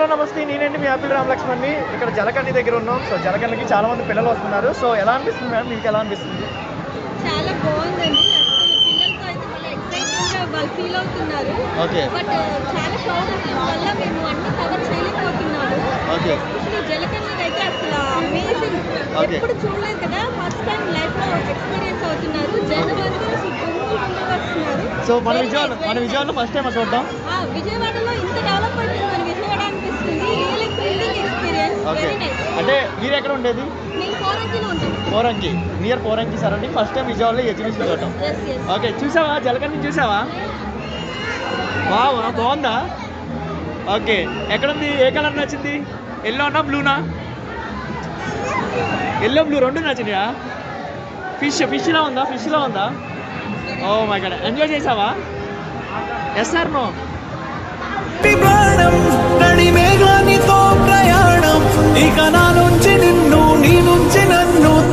Hello నమస్తే, నేనండి మీ Apple Ram లక్ష్మణ్ని. ఇక్కడ జలకన్య దగ్గర ఉన్నాం. సో జలకన్యకి చాలా మంది పిల్లలు వస్తున్నారు. సో ఎలా అనిపిస్తుంది మేడం, మీకు ఎలా అనిపిస్తుంది? చాలా బాగుందండి. పిల్లలతో అయితే చాలా ఎక్సైటింగ్గా వాళ్ళు ఫీల్ అవుతున్నారు. ఓకే. బట్ చాలా క్రౌడ్ ఉండడం వల్ల మేము అన్ని కవర్ చేయలేకపోతున్నాము. ఓకే. ఎస్పెషల్లీ జలకన్యకి అయితే అసలు అమేజింగ్. ఎప్పుడు చూడలేదు కదా, ఫస్ట్ టైం లైఫ్లో ఎక్స్పీరియన్స్ అవుతున్నారు. జనం అందరూ గుంపులుగా వస్తున్నారు. సో మన విజయవాడలో ఫస్ట్ టైం చూడడం. విజయవాడలో ఇంత డెవలప్ అవుతుంది మన విజయవాడ అనిపిస్తుంది. Really thrilling experience. Okay. Very nice. అంటే మీరు ఎక్కడ ఉండేది? నేను పోరంకిలో ఉంటాను. Poranki, near Poranki surrounding. First time విజయవాడలో ఎగ్జిబిషన్ చూడటం. ఓకే. చూసావా జలకన్య, చూసావా? వావ్, బాగుందా? ఓకే. ఎక్కడుంది? ఏ కలర్ నచ్చింది? ఎల్లోనా బ్లూనా? ఎల్లో బ్లూ రెండు నచ్చినాయా? ఫిష్లా ఉందా? ఓ మై గాడ్, ఎంజాయ్ చేసావా? Yes or no? ప్రాణం నడి మేఘానితో ప్రయాణం ఇక నా నుంచి నిన్ను